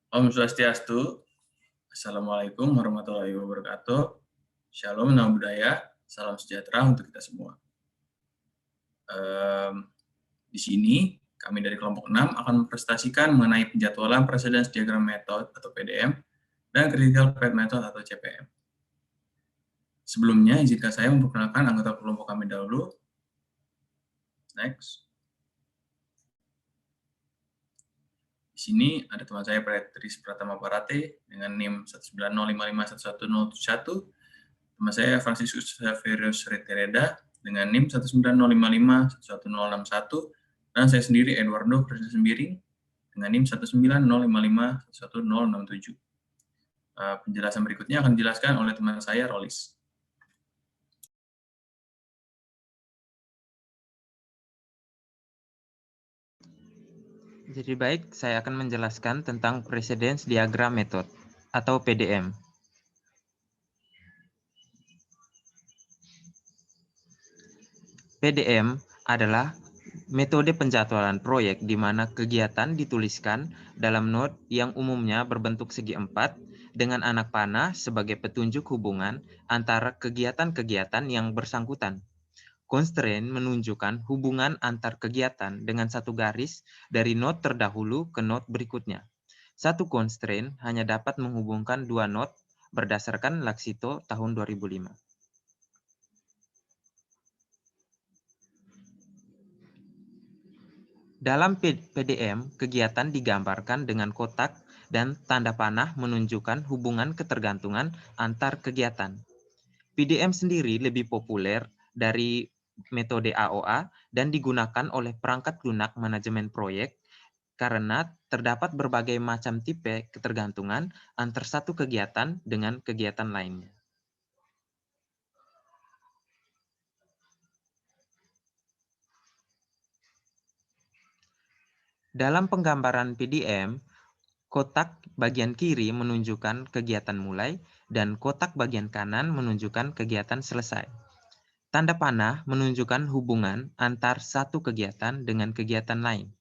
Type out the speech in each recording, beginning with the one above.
Om Swastiastu. Assalamualaikum warahmatullahi wabarakatuh. Shalom, nama budaya. Salam sejahtera untuk kita semua. Di sini, kami dari kelompok 6 akan mempresentasikan mengenai penjadwalan Precedence Diagram Method atau PDM dan Critical Path Method atau CPM. Sebelumnya, izinkan saya memperkenalkan anggota kelompok kami dahulu. Next. Di sini ada teman saya Patrice Pratama Parate dengan NIM 190551171. Teman saya Franciscus Xaverius Retereda dengan NIM 190551161. Dan saya sendiri Eduardo Presiden Sembiring dengan NIM 19055111067. Penjelasan berikutnya akan dijelaskan oleh teman saya Rolis. Jadi baik, saya akan menjelaskan tentang Precedence Diagram Method atau PDM. PDM adalah metode penjadwalan proyek di mana kegiatan dituliskan dalam node yang umumnya berbentuk segi empat dengan anak panah sebagai petunjuk hubungan antara kegiatan-kegiatan yang bersangkutan. Constraint menunjukkan hubungan antar kegiatan dengan satu garis dari node terdahulu ke node berikutnya. Satu constraint hanya dapat menghubungkan dua node berdasarkan Laksito tahun 2005. Dalam PDM, kegiatan digambarkan dengan kotak dan tanda panah menunjukkan hubungan ketergantungan antar kegiatan. PDM sendiri lebih populer dari metode AOA dan digunakan oleh perangkat lunak manajemen proyek karena terdapat berbagai macam tipe ketergantungan antar satu kegiatan dengan kegiatan lainnya. Dalam penggambaran PDM, kotak bagian kiri menunjukkan kegiatan mulai dan kotak bagian kanan menunjukkan kegiatan selesai. Tanda panah menunjukkan hubungan antar satu kegiatan dengan kegiatan lain.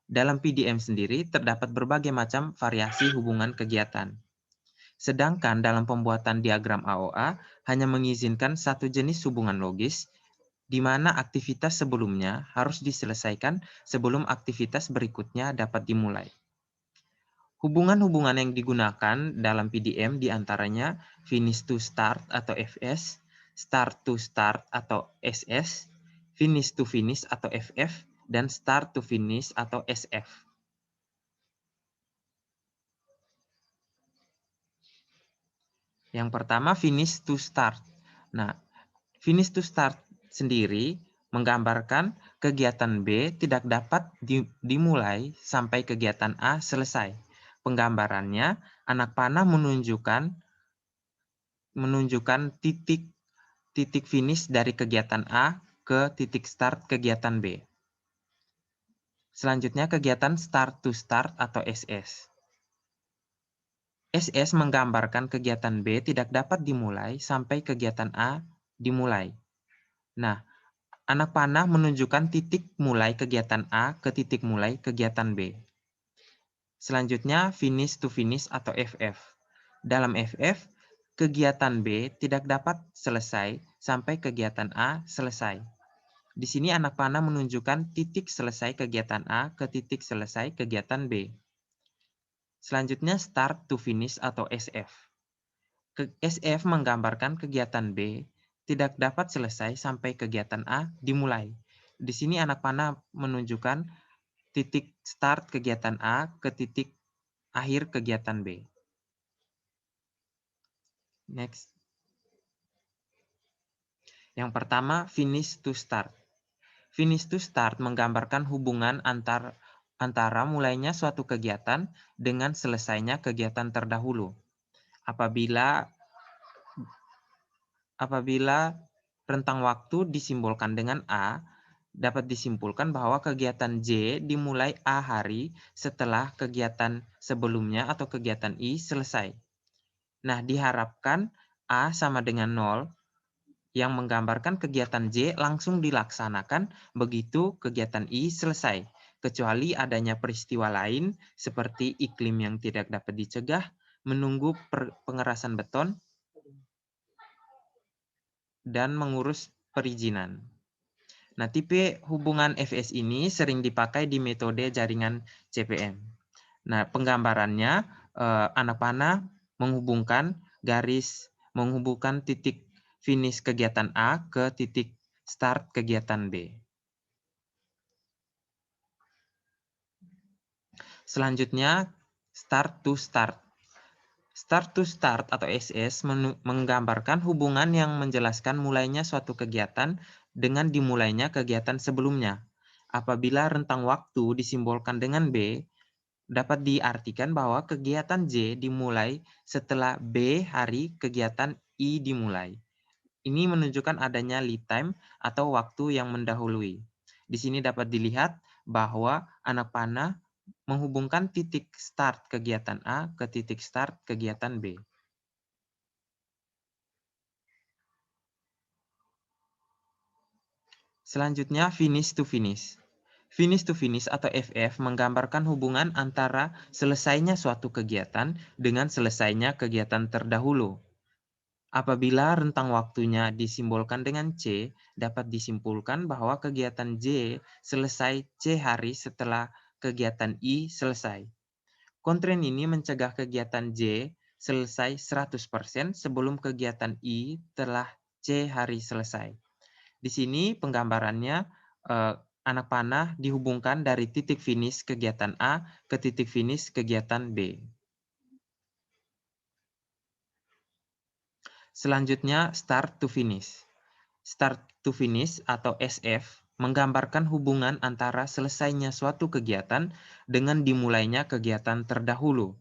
Dalam PDM sendiri terdapat berbagai macam variasi hubungan kegiatan. Sedangkan dalam pembuatan diagram AOA hanya mengizinkan satu jenis hubungan logis, di mana aktivitas sebelumnya harus diselesaikan sebelum aktivitas berikutnya dapat dimulai. Hubungan-hubungan yang digunakan dalam PDM diantaranya finish to start atau FS, start to start atau SS, finish to finish atau FF, dan start to finish atau SF. Yang pertama finish to start. Nah, finish to start sendiri menggambarkan kegiatan B tidak dapat dimulai sampai kegiatan A selesai. Penggambarannya, anak panah menunjukkan titik finish dari kegiatan A ke titik start kegiatan B. Selanjutnya kegiatan start to start atau SS. SS menggambarkan kegiatan B tidak dapat dimulai sampai kegiatan A dimulai. Nah, anak panah menunjukkan titik mulai kegiatan A ke titik mulai kegiatan B. Selanjutnya finish to finish atau FF. Dalam FF, kegiatan B tidak dapat selesai sampai kegiatan A selesai. Di sini anak panah menunjukkan titik selesai kegiatan A ke titik selesai kegiatan B. Selanjutnya start to finish atau SF. SF menggambarkan kegiatan B tidak dapat selesai sampai kegiatan A dimulai. Di sini anak panah menunjukkan titik start kegiatan A ke titik akhir kegiatan B. Next. Yang pertama, finish to start. Finish to start menggambarkan hubungan antara mulainya suatu kegiatan dengan selesainya kegiatan terdahulu. Apabila rentang waktu disimbolkan dengan A, dapat disimpulkan bahwa kegiatan J dimulai A hari setelah kegiatan sebelumnya atau kegiatan I selesai. Nah, diharapkan A sama dengan 0 yang menggambarkan kegiatan J langsung dilaksanakan begitu kegiatan I selesai. kecuali adanya peristiwa lain seperti iklim yang tidak dapat dicegah, menunggu pengerasan beton, dan mengurus perizinan. Nah, tipe hubungan FS ini sering dipakai di metode jaringan CPM. Nah, penggambarannya anak panah menghubungkan titik finish kegiatan A ke titik start kegiatan B. Selanjutnya, start to start. Start to start atau SS menggambarkan hubungan yang menjelaskan mulainya suatu kegiatan dengan dimulainya kegiatan sebelumnya. Apabila rentang waktu disimbolkan dengan B, dapat diartikan bahwa kegiatan J dimulai setelah B hari kegiatan I dimulai. Ini menunjukkan adanya lead time atau waktu yang mendahului. Di sini dapat dilihat bahwa anak panah menghubungkan titik start kegiatan A ke titik start kegiatan B. Selanjutnya, finish to finish. Finish to finish atau FF menggambarkan hubungan antara selesainya suatu kegiatan dengan selesainya kegiatan terdahulu. Apabila rentang waktunya disimbolkan dengan C, dapat disimpulkan bahwa kegiatan J selesai C hari setelah kegiatan I selesai. Kontren ini mencegah kegiatan J selesai 100% sebelum kegiatan I telah C hari selesai. Di sini penggambarannya anak panah dihubungkan dari titik finish kegiatan A ke titik finish kegiatan B. Selanjutnya, start to finish. Start to finish atau SF menggambarkan hubungan antara selesainya suatu kegiatan dengan dimulainya kegiatan terdahulu.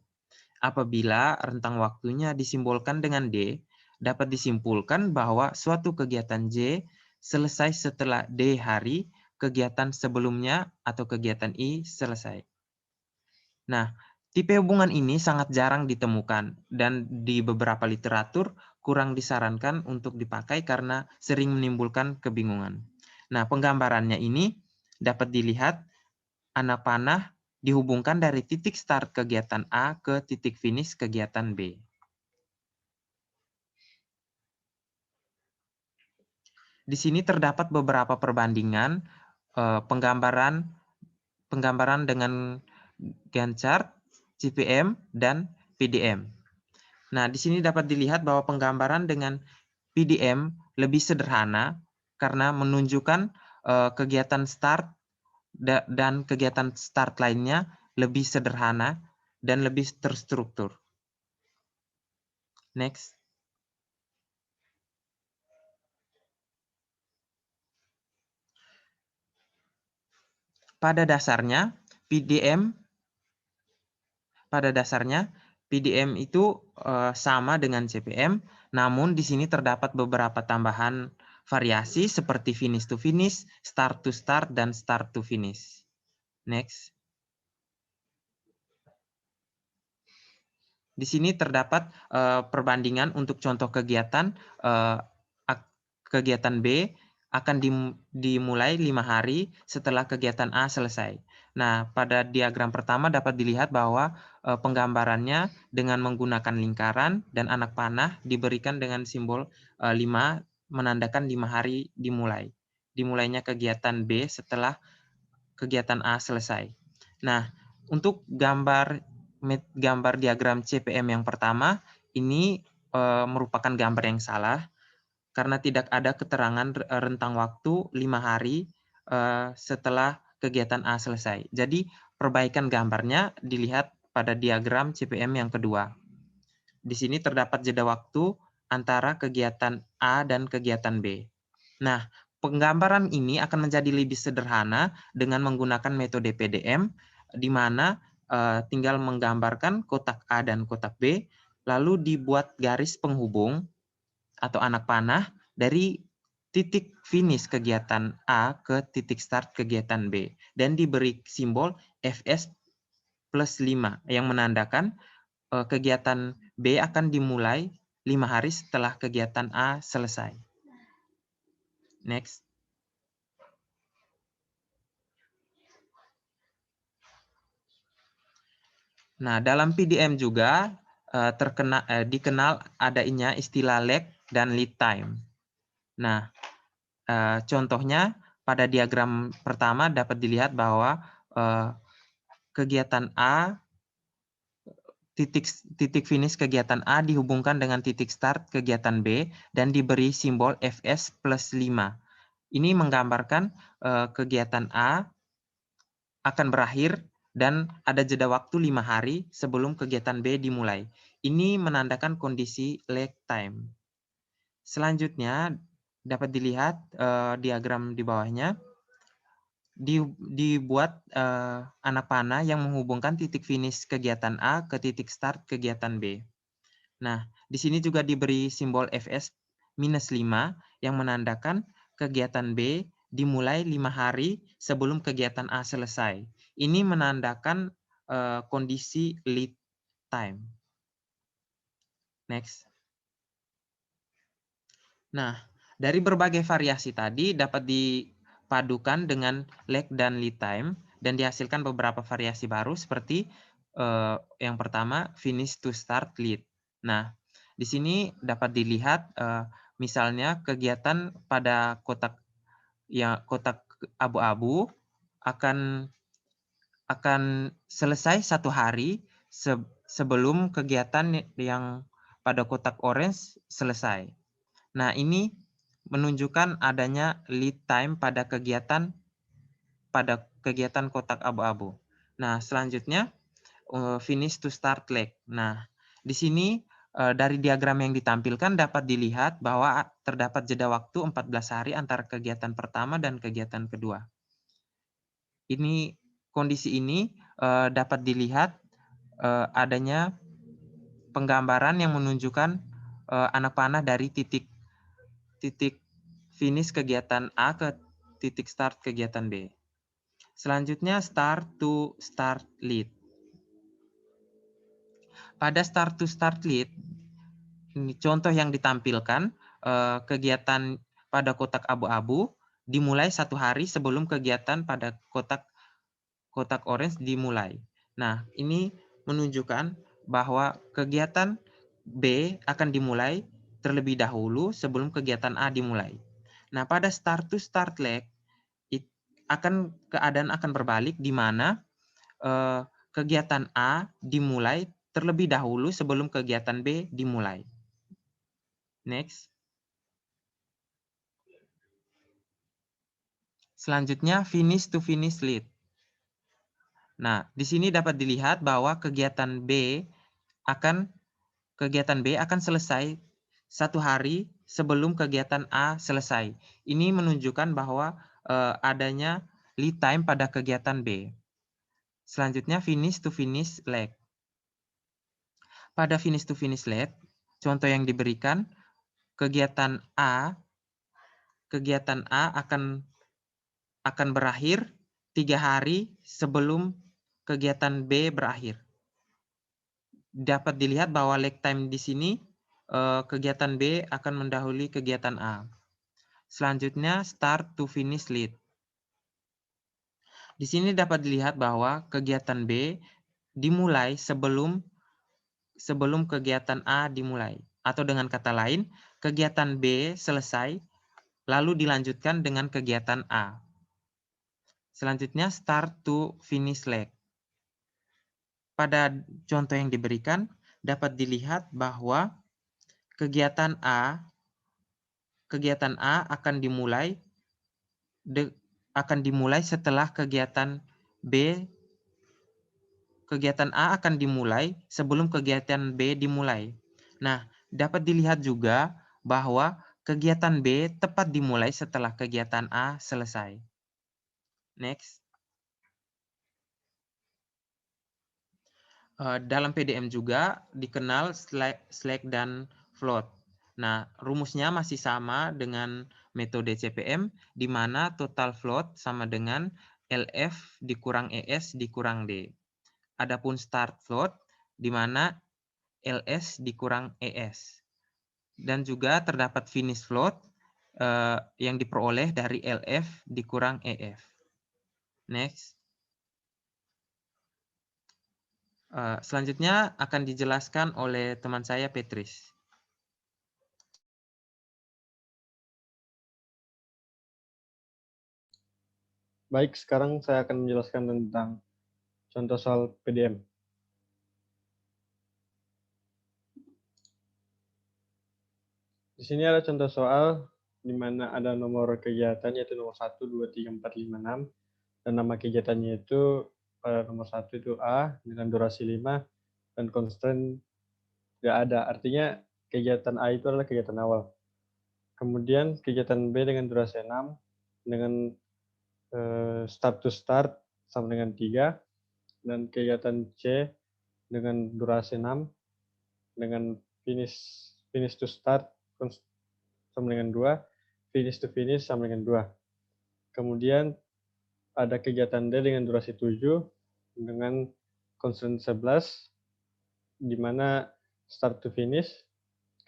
Apabila rentang waktunya disimbolkan dengan D, dapat disimpulkan bahwa suatu kegiatan J selesai setelah D hari kegiatan sebelumnya atau kegiatan I selesai. Nah, tipe hubungan ini sangat jarang ditemukan dan di beberapa literatur kurang disarankan untuk dipakai karena sering menimbulkan kebingungan. Nah, penggambarannya ini dapat dilihat anak panah dihubungkan dari titik start kegiatan A ke titik finish kegiatan B. Di sini terdapat beberapa perbandingan penggambaran dengan Gantt chart, CPM, dan PDM. Nah, di sini dapat dilihat bahwa penggambaran dengan PDM lebih sederhana karena menunjukkan kegiatan start dan kegiatan start lainnya lebih sederhana dan lebih terstruktur. Next. Pada dasarnya PDM itu sama dengan CPM, namun di sini terdapat beberapa tambahan variasi seperti finish to finish, start to start, dan start to finish. Next. Di sini terdapat perbandingan untuk contoh kegiatan kegiatan B akan dimulai 5 hari setelah kegiatan A selesai. Nah, pada diagram pertama dapat dilihat bahwa penggambarannya dengan menggunakan lingkaran dan anak panah diberikan dengan simbol 5 menandakan 5 hari dimulai. Dimulainya kegiatan B setelah kegiatan A selesai. Nah, untuk gambar diagram CPM yang pertama ini merupakan gambar yang salah karena tidak ada keterangan rentang waktu 5 hari setelah kegiatan A selesai. Jadi perbaikan gambarnya dilihat pada diagram CPM yang kedua. Di sini terdapat jeda waktu antara kegiatan A dan kegiatan B. Nah, penggambaran ini akan menjadi lebih sederhana dengan menggunakan metode PDM, di mana tinggal menggambarkan kotak A dan kotak B, lalu dibuat garis penghubung atau anak panah dari titik finish kegiatan A ke titik start kegiatan B. Dan diberi simbol FS plus 5 yang menandakan kegiatan B akan dimulai 5 hari setelah kegiatan A selesai. Next. Nah, dalam PDM juga dikenal adanya istilah lag dan lead time. Nah, contohnya pada diagram pertama dapat dilihat bahwa kegiatan A, titik finish kegiatan A dihubungkan dengan titik start kegiatan B dan diberi simbol Fs plus 5. Ini menggambarkan kegiatan A akan berakhir dan ada jeda waktu 5 hari sebelum kegiatan B dimulai. Ini menandakan kondisi lag time. Selanjutnya dapat dilihat diagram di bawahnya. Dibuat anak panah yang menghubungkan titik finish kegiatan A ke titik start kegiatan B. Nah, di sini juga diberi simbol Fs minus 5 yang menandakan kegiatan B dimulai 5 hari sebelum kegiatan A selesai. Ini menandakan kondisi lead time. Next. Nah, dari berbagai variasi tadi dapat dipadukan dengan lag dan lead time dan dihasilkan beberapa variasi baru seperti yang pertama finish to start lead. Nah, di sini dapat dilihat misalnya kegiatan pada kotak abu-abu akan selesai 1 hari sebelum kegiatan yang pada kotak orange selesai. Nah, ini menunjukkan adanya lead time pada kegiatan kotak abu-abu. Nah, selanjutnya finish to start lag. Nah, di sini dari diagram yang ditampilkan dapat dilihat bahwa terdapat jeda waktu 14 hari antara kegiatan pertama dan kegiatan kedua. Kondisi ini dapat dilihat adanya penggambaran yang menunjukkan anak panah dari titik finish kegiatan A ke titik start kegiatan B. Selanjutnya start to start lead. Pada start to start lead, ini contoh yang ditampilkan kegiatan pada kotak abu-abu dimulai 1 hari sebelum kegiatan pada kotak orange dimulai. Nah, ini menunjukkan bahwa kegiatan B akan dimulai terlebih dahulu sebelum kegiatan A dimulai. Nah, pada start to start lag keadaan akan berbalik di mana kegiatan A dimulai terlebih dahulu sebelum kegiatan B dimulai. Next. Selanjutnya finish to finish lead. Nah, di sini dapat dilihat bahwa kegiatan B akan selesai 1 hari sebelum kegiatan A selesai. Ini menunjukkan bahwa adanya lead time pada kegiatan B. Selanjutnya finish to finish lag. Pada finish to finish lag, contoh yang diberikan kegiatan A akan berakhir 3 hari sebelum kegiatan B berakhir. Dapat dilihat bahwa lag time di sini kegiatan B akan mendahului kegiatan A. Selanjutnya start to finish lead. Di sini dapat dilihat bahwa kegiatan B dimulai sebelum kegiatan A dimulai. Atau dengan kata lain, kegiatan B selesai lalu dilanjutkan dengan kegiatan A. Selanjutnya start to finish lag. Pada contoh yang diberikan dapat dilihat bahwa kegiatan A akan dimulai setelah kegiatan B. Kegiatan A akan dimulai sebelum kegiatan B dimulai. Nah, dapat dilihat juga bahwa kegiatan B tepat dimulai setelah kegiatan A selesai. Next. Dalam PDM juga dikenal slack dan float. Nah, rumusnya masih sama dengan metode CPM, di mana total float sama dengan LF dikurang ES dikurang D. Adapun start float, di mana LS dikurang ES. Dan juga terdapat finish float yang diperoleh dari LF dikurang EF. Next. Selanjutnya akan dijelaskan oleh teman saya, Petris. Baik, sekarang saya akan menjelaskan tentang contoh soal PDM. Di sini ada contoh soal di mana ada nomor kegiatan yaitu nomor 1, 2, 3, 4, 5, 6. Dan nama kegiatannya itu pada nomor 1 itu A dengan durasi 5 dan constraint tidak ada. Artinya kegiatan A itu adalah kegiatan awal. Kemudian kegiatan B dengan durasi 6 dengan start to start sama dengan 3 dan kegiatan C dengan durasi 6 dengan finish to start sama dengan 2, finish to finish sama dengan 2. Kemudian ada kegiatan D dengan durasi 7 dengan constraint 11 di mana start to finish.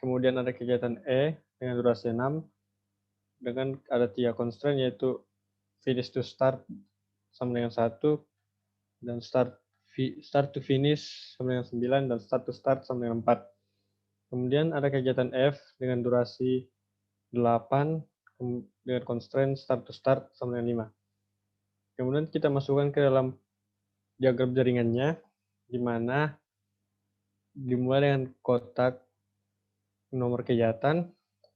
Kemudian ada kegiatan E dengan durasi 6 dengan ada 3 constraint yaitu finish to start sama dengan 1 dan start to finish sama dengan 9 dan start to start sama dengan 4. Kemudian ada kegiatan F dengan durasi 8 dengan constraint start to start sama dengan 5. Kemudian kita masukkan ke dalam diagram jaringannya di mana dimulai dengan kotak nomor kegiatan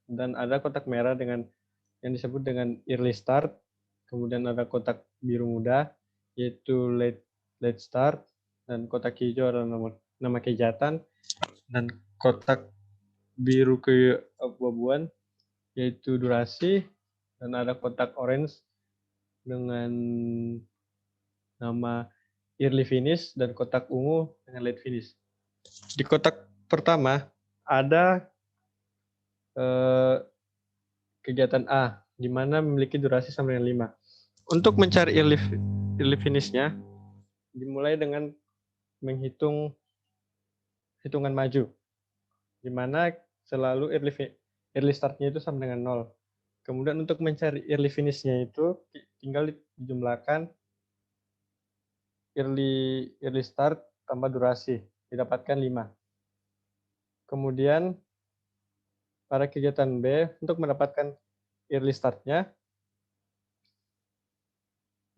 dan ada kotak merah dengan yang disebut dengan early start, kemudian ada kotak biru muda yaitu late start dan kotak hijau adalah nama kegiatan dan kotak biru keabu-abuan yaitu durasi dan ada kotak orange dengan nama early finish dan kotak ungu dengan late finish. Di kotak pertama ada kegiatan A, di mana memiliki durasi sama dengan 5. Untuk mencari early finish-nya, dimulai dengan menghitung hitungan maju, di mana selalu early start-nya itu sama dengan 0. Kemudian untuk mencari early finish-nya itu tinggal dijumlahkan early start tambah durasi, didapatkan 5. Kemudian pada kegiatan B, untuk mendapatkan early start-nya,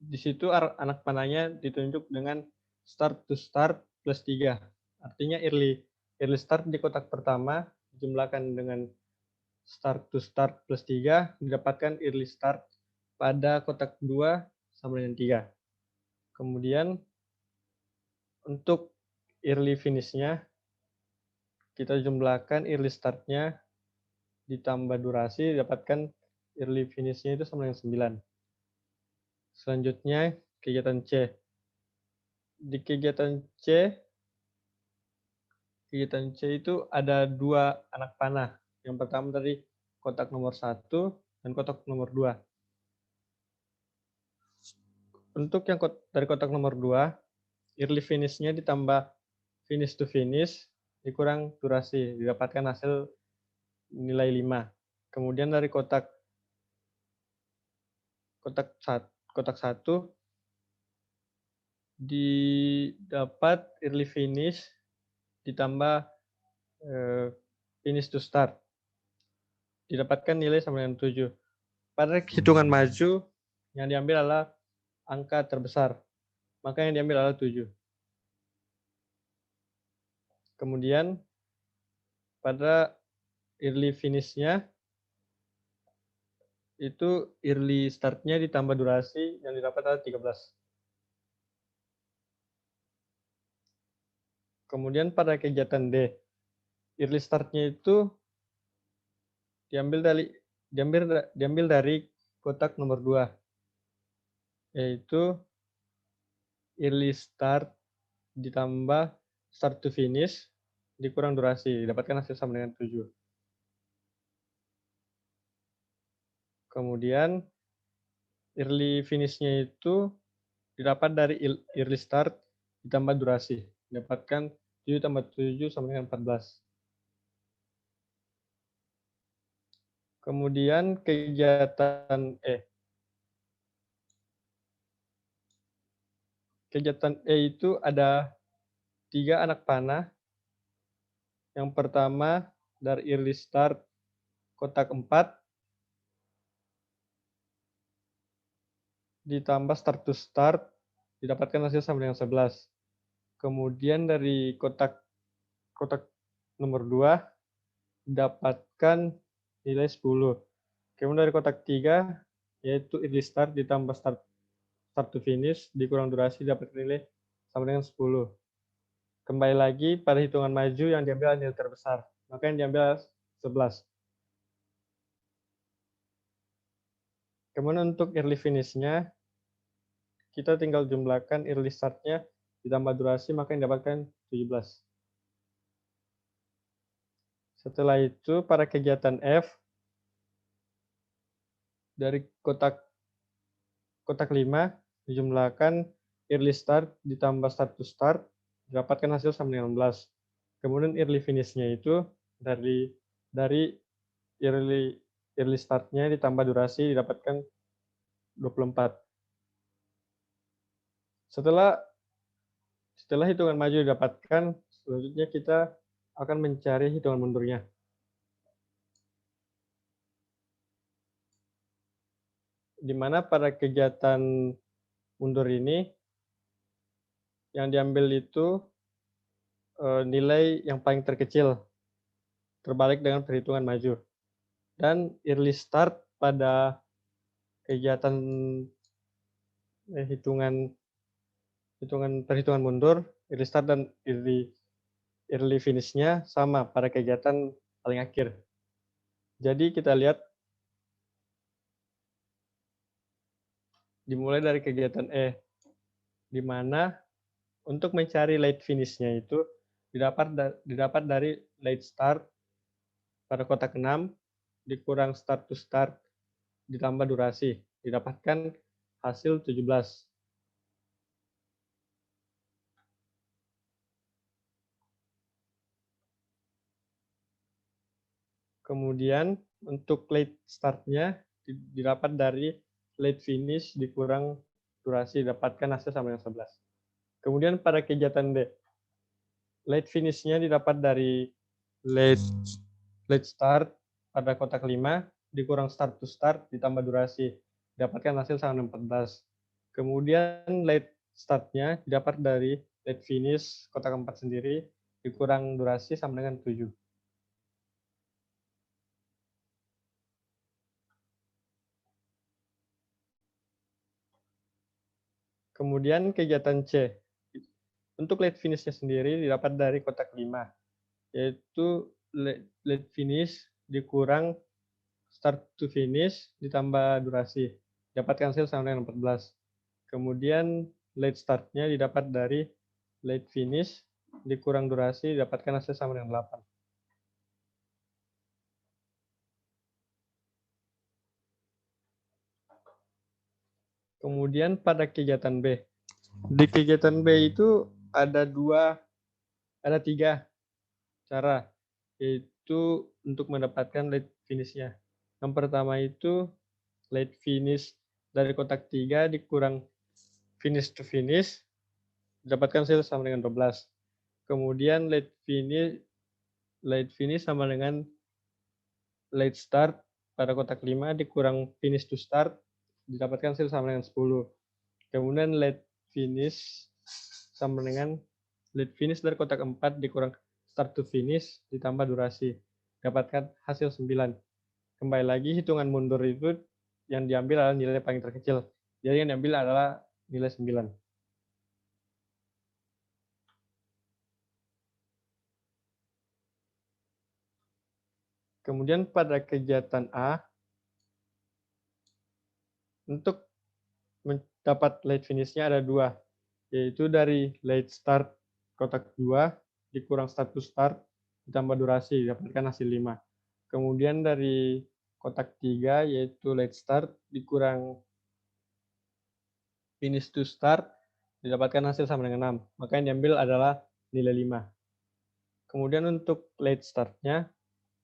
di situ anak panahnya ditunjuk dengan start to start plus 3. Artinya early start di kotak pertama dijumlahkan dengan start to start plus 3, didapatkan early start pada kotak 2 sama dengan 3. Kemudian untuk early finish-nya, kita jumlahkan early start-nya ditambah durasi, didapatkan early finish-nya itu sama dengan 9. Selanjutnya, kegiatan C. Di kegiatan C itu ada 2 anak panah. Yang pertama dari kotak nomor 1 dan kotak nomor 2. Untuk yang dari kotak nomor 2, early finish-nya ditambah finish to finish dikurang durasi, didapatkan hasil nilai 5. Kemudian dari kotak 1 didapat early finish ditambah finish to start, didapatkan nilai sama dengan 7. Pada hitungan maju yang diambil adalah angka terbesar, maka yang diambil adalah 7. Kemudian pada early finish-nya itu early start-nya ditambah durasi yang didapat adalah 13. Kemudian pada kegiatan D, early start-nya itu diambil dari kotak nomor 2, yaitu early start ditambah start to finish dikurang durasi, didapatkan hasil sama dengan 7. Kemudian early finish-nya itu didapat dari early start ditambah durasi, didapatkan 7 tambah 7 sama dengan 14. Kemudian kegiatan E. Kegiatan E itu ada 3 anak panah. Yang pertama dari early start kotak 4 ditambah start to start didapatkan hasil sama dengan 11. Kemudian dari kotak nomor 2 didapatkan nilai 10. Kemudian dari kotak 3 yaitu early start ditambah start to finish dikurang durasi dapat nilai sama dengan 10. Kembali lagi pada hitungan maju yang diambil nilai terbesar, maka yang diambil 11. Kemudian untuk early finish-nya, kita tinggal jumlahkan early start-nya ditambah durasi, maka yang didapatkan 17. Setelah itu, pada kegiatan F, dari kotak 5, dijumlahkan early start ditambah start to start, didapatkan hasil sama dengan 16. Kemudian early finish-nya itu dari early start-nya ditambah durasi didapatkan 24. Setelah hitungan maju didapatkan, selanjutnya kita akan mencari hitungan mundurnya. Di mana pada kegiatan mundur ini, yang diambil itu nilai yang paling terkecil, terbalik dengan perhitungan maju. Dan early start pada kegiatan perhitungan mundur, early start dan early finish-nya sama pada kegiatan paling akhir. Jadi kita lihat dimulai dari kegiatan E, di mana untuk mencari late finish-nya itu didapat dari late start pada kotak 6 dikurang start to start ditambah durasi, didapatkan hasil 17. Kemudian untuk late start-nya didapat dari late finish dikurang durasi, dapatkan hasil sama dengan 11. Kemudian pada kegiatan D, late finish-nya didapat dari late start pada kotak 5 dikurang start to start ditambah durasi, dapatkan hasil sama dengan 14. Kemudian late start-nya didapat dari late finish kotak 4 sendiri dikurang durasi sama dengan 7. Kemudian kegiatan C. Untuk late finish-nya sendiri didapat dari kotak 5, yaitu late finish dikurang start to finish ditambah durasi. Dapatkan hasil sama dengan 14. Kemudian late start-nya didapat dari late finish dikurang durasi, dapatkan hasil sama dengan 8. Kemudian pada kegiatan B. Di kegiatan B itu ada 3 cara, yaitu untuk mendapatkan late finish-nya. Yang pertama itu late finish dari kotak 3 dikurang finish to finish, dapatkan hasil sama dengan 12. Kemudian late finish sama dengan late start pada kotak 5 dikurang finish to start, didapatkan hasil sama dengan 10. Kemudian late finish sama dengan late finish dari kotak 4 dikurang start to finish ditambah durasi, dapatkan hasil 9. Kembali lagi hitungan mundur itu yang diambil adalah nilai paling terkecil. Jadi yang diambil adalah nilai 9. Kemudian pada kegiatan A, untuk mendapat late finish-nya ada 2, yaitu dari late start kotak 2 dikurang start to start ditambah durasi, dapatkan hasil 5. Kemudian dari kotak 3 yaitu late start dikurang finish to start, didapatkan hasil sama dengan 6. Maka yang diambil adalah nilai 5. Kemudian untuk late start-nya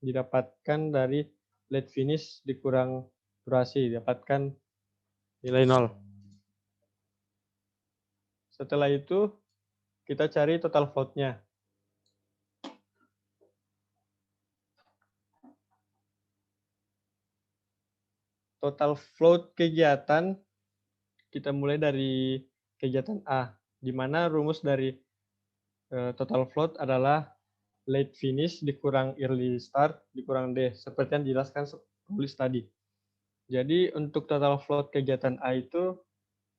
didapatkan dari late finish dikurang durasi, didapatkan nilai 0. Setelah itu kita cari total float-nya. Total float kegiatan, kita mulai dari kegiatan A, di mana rumus dari total float adalah late finish dikurang early start dikurang D, seperti yang dijelaskan tulis tadi. Jadi untuk total float kegiatan A itu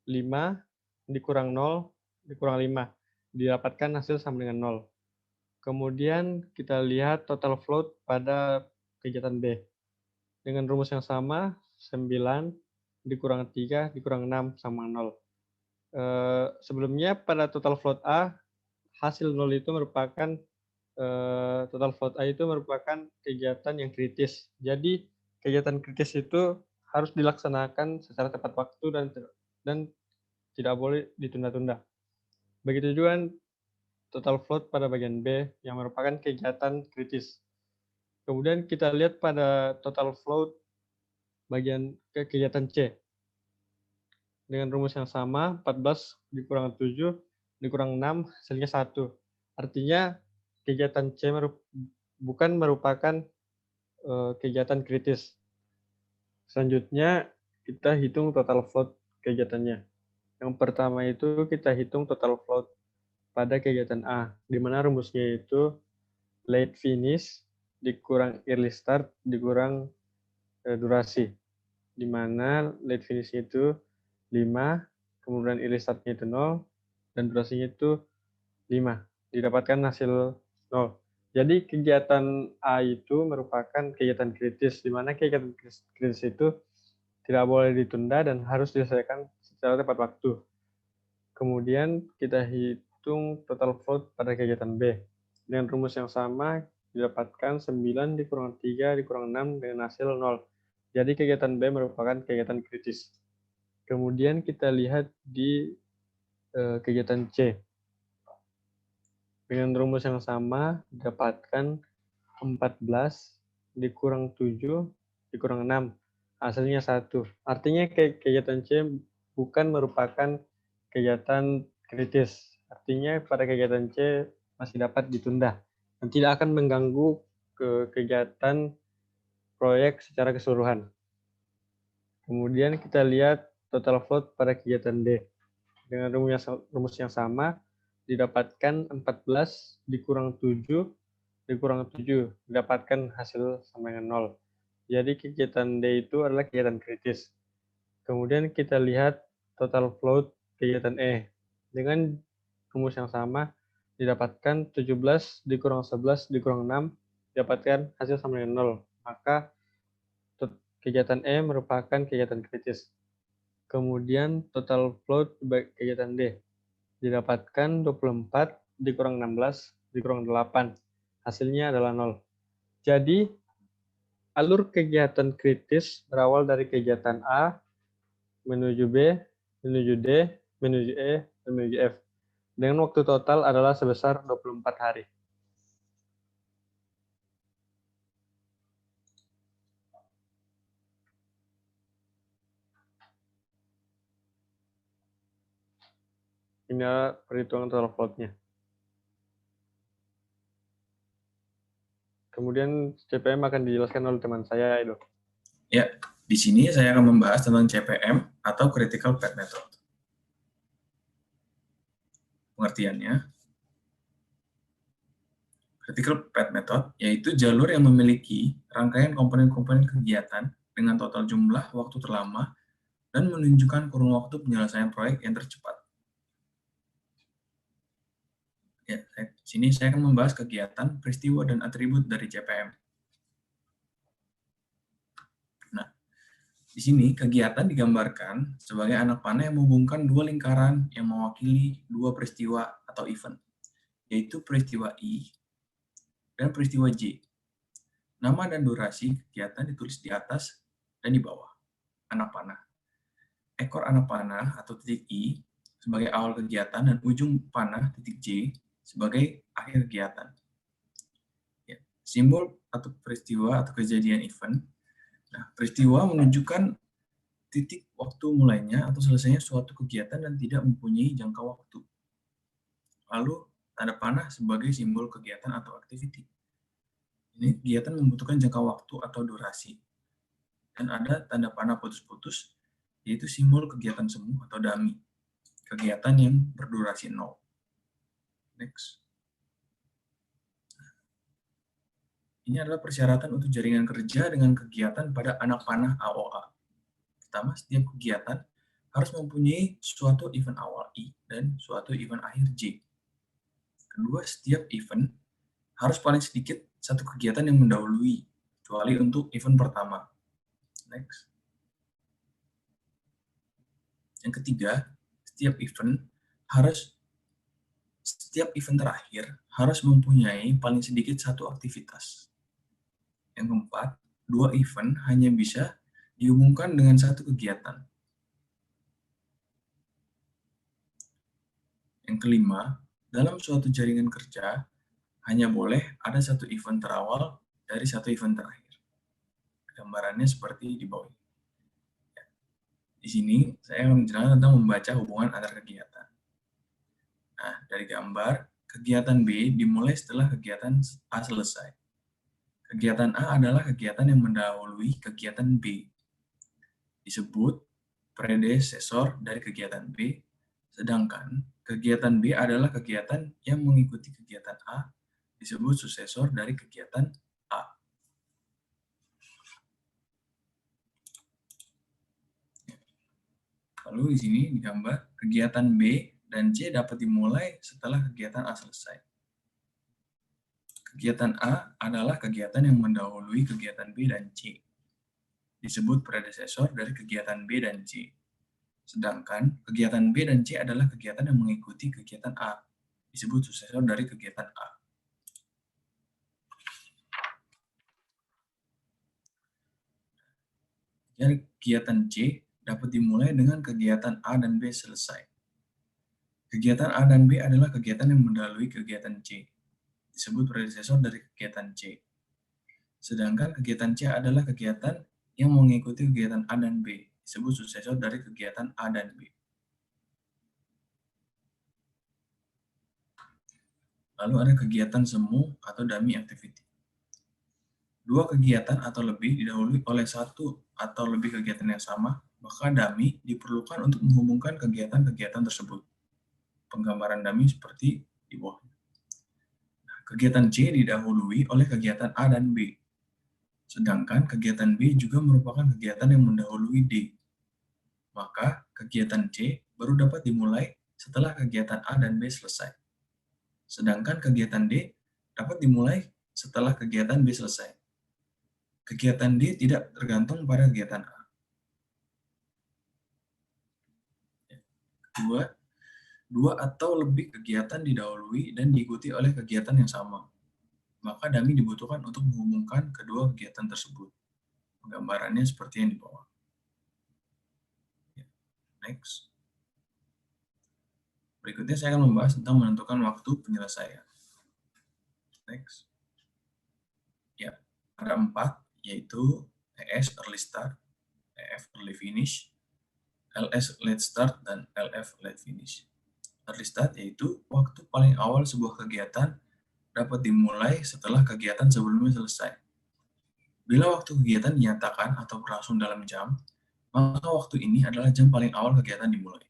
5 dikurang 0 dikurang 5, didapatkan hasil sama dengan 0. Kemudian kita lihat total float pada kegiatan B. Dengan rumus yang sama, 9 dikurang 3 dikurang 6 sama 0. Sebelumnya pada total float A, hasil 0 itu merupakan total float A itu merupakan kegiatan yang kritis. Jadi kegiatan kritis itu harus dilaksanakan secara tepat waktu dan tidak boleh ditunda-tunda. Begitu juga total float pada bagian B yang merupakan kegiatan kritis. Kemudian kita lihat pada total float bagian kegiatan C. Dengan rumus yang sama, 14 dikurang 7 dikurang 6 hasilnya 1. Artinya kegiatan C bukan merupakan kegiatan kritis. Selanjutnya kita hitung total float kegiatannya. Yang pertama itu kita hitung total float pada kegiatan A, di mana rumusnya itu late finish dikurang early start dikurang durasi, di mana late finish itu 5, kemudian early start-nya itu 0, dan durasinya itu 5. Didapatkan hasil 0. Jadi kegiatan A itu merupakan kegiatan kritis, di mana kegiatan kritis itu tidak boleh ditunda dan harus diselesaikan secara tepat waktu. Kemudian kita hitung total float pada kegiatan B. Dengan rumus yang sama, didapatkan 9 dikurang 3 dikurang 6 dengan hasil 0. Jadi kegiatan B merupakan kegiatan kritis. Kemudian kita lihat di kegiatan C. Dengan rumus yang sama, didapatkan 14 dikurang 7 dikurang 6. Hasilnya 1. Artinya kegiatan C bukan merupakan kegiatan kritis. Artinya pada kegiatan C masih dapat ditunda dan tidak akan mengganggu kegiatan proyek secara keseluruhan. Kemudian kita lihat total float pada kegiatan D. Dengan rumus yang sama, didapatkan 14 dikurang 7 dikurang 7, didapatkan hasil sama dengan 0. Jadi kegiatan D itu adalah kegiatan kritis. Kemudian kita lihat total float kegiatan E. Dengan rumus yang sama, didapatkan 17 dikurang 11 dikurang 6, didapatkan hasil sama dengan 0. Maka kegiatan E merupakan kegiatan kritis. Kemudian total float kegiatan D. Didapatkan 24 dikurang 16 dikurang 8. Hasilnya adalah 0. Jadi, alur kegiatan kritis berawal dari kegiatan A, menuju B, menuju D, menuju E, dan menuju F. Dengan waktu total adalah sebesar 24 hari. Ini adalah perhitungan total float-nya. Kemudian CPM akan dijelaskan oleh teman saya, Edo. Ya, di sini saya akan membahas tentang CPM atau Critical Path Method. Pengertiannya, Critical Path Method yaitu jalur yang memiliki rangkaian komponen-komponen kegiatan dengan total jumlah waktu terlama dan menunjukkan kurun waktu penyelesaian proyek yang tercepat. Ya, di sini saya akan membahas kegiatan, peristiwa, dan atribut dari CPM. Nah, di sini kegiatan digambarkan sebagai anak panah yang menghubungkan dua lingkaran yang mewakili dua peristiwa atau event, yaitu peristiwa I dan peristiwa J. Nama dan durasi kegiatan ditulis di atas dan di bawah anak panah. Ekor anak panah atau titik I sebagai awal kegiatan dan ujung panah titik J sebagai akhir kegiatan. Ya, simbol atau peristiwa atau kejadian event. Nah, peristiwa menunjukkan titik waktu mulainya atau selesainya suatu kegiatan dan tidak mempunyai jangka waktu. Lalu tanda panah sebagai simbol kegiatan atau activity. Ini kegiatan membutuhkan jangka waktu atau durasi. Dan ada tanda panah putus-putus, yaitu simbol kegiatan semu atau dummy. Kegiatan yang berdurasi 0. Next. Ini adalah persyaratan untuk jaringan kerja dengan kegiatan pada anak panah AOA. Pertama, setiap kegiatan harus mempunyai suatu event awal I dan suatu event akhir J. Kedua, setiap event harus paling sedikit satu kegiatan yang mendahului, kecuali untuk event pertama. Next. Yang ketiga, setiap event terakhir harus mempunyai paling sedikit satu aktivitas. Yang keempat, dua event hanya bisa dihubungkan dengan satu kegiatan. Yang kelima, dalam suatu jaringan kerja, hanya boleh ada satu event terawal dari satu event terakhir. Gambarannya seperti di bawah ini. Di sini, saya akan menjelaskan tentang membaca hubungan antar kegiatan. Nah, dari gambar, kegiatan B dimulai setelah kegiatan A selesai. Kegiatan A adalah kegiatan yang mendahului kegiatan B. Disebut predesesor dari kegiatan B, sedangkan kegiatan B adalah kegiatan yang mengikuti kegiatan A, disebut sukesor dari kegiatan A. Lalu di sini digambar kegiatan B dan C dapat dimulai setelah kegiatan A selesai. Kegiatan A adalah kegiatan yang mendahului kegiatan B dan C. Disebut predesesor dari kegiatan B dan C. Sedangkan kegiatan B dan C adalah kegiatan yang mengikuti kegiatan A. Disebut sukesor dari kegiatan A. Jadi kegiatan C dapat dimulai dengan kegiatan A dan B selesai. Kegiatan A dan B adalah kegiatan yang mendahului kegiatan C. Disebut predesesor dari kegiatan C. Sedangkan kegiatan C adalah kegiatan yang mengikuti kegiatan A dan B, disebut sukesor dari kegiatan A dan B. Lalu ada kegiatan semu atau dummy activity. Dua kegiatan atau lebih didahului oleh satu atau lebih kegiatan yang sama, maka dummy diperlukan untuk menghubungkan kegiatan-kegiatan tersebut. Penggambaran dummy seperti di bawah. Kegiatan C didahului oleh kegiatan A dan B. Sedangkan kegiatan B juga merupakan kegiatan yang mendahului D. Maka kegiatan C baru dapat dimulai setelah kegiatan A dan B selesai. Sedangkan kegiatan D dapat dimulai setelah kegiatan B selesai. Kegiatan D tidak tergantung pada kegiatan A. Kedua, dua atau lebih kegiatan didahului dan diikuti oleh kegiatan yang sama. Maka dummy dibutuhkan untuk menghubungkan kedua kegiatan tersebut. Gambarannya seperti yang di bawah. Next. Berikutnya saya akan membahas tentang menentukan waktu penyelesaian. Next. Ya, ada 4, yaitu ES early start, EF early finish, LS late start, dan LF late finish. Early start yaitu waktu paling awal sebuah kegiatan dapat dimulai setelah kegiatan sebelumnya selesai. Bila waktu kegiatan dinyatakan atau berlangsung dalam jam, maka waktu ini adalah jam paling awal kegiatan dimulai.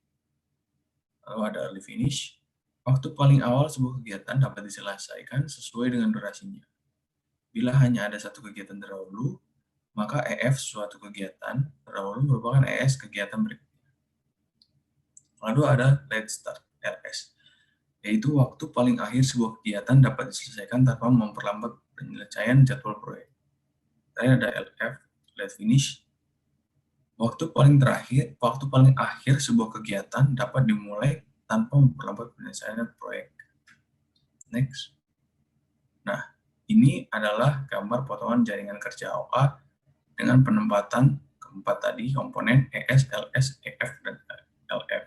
Lalu ada early finish. Waktu paling awal sebuah kegiatan dapat diselesaikan sesuai dengan durasinya. Bila hanya ada satu kegiatan terdahulu, maka EF suatu kegiatan terdahulu merupakan ES kegiatan berikutnya. Lalu ada late start, LS, yaitu waktu paling akhir sebuah kegiatan dapat diselesaikan tanpa memperlambat penyelesaian jadwal proyek. Tadi ada LF, late finish. Waktu paling akhir sebuah kegiatan dapat dimulai tanpa memperlambat penyelesaian proyek. Next. Nah, ini adalah gambar potongan jaringan kerja AOA dengan penempatan keempat tadi komponen ES, LS, EF, dan LF.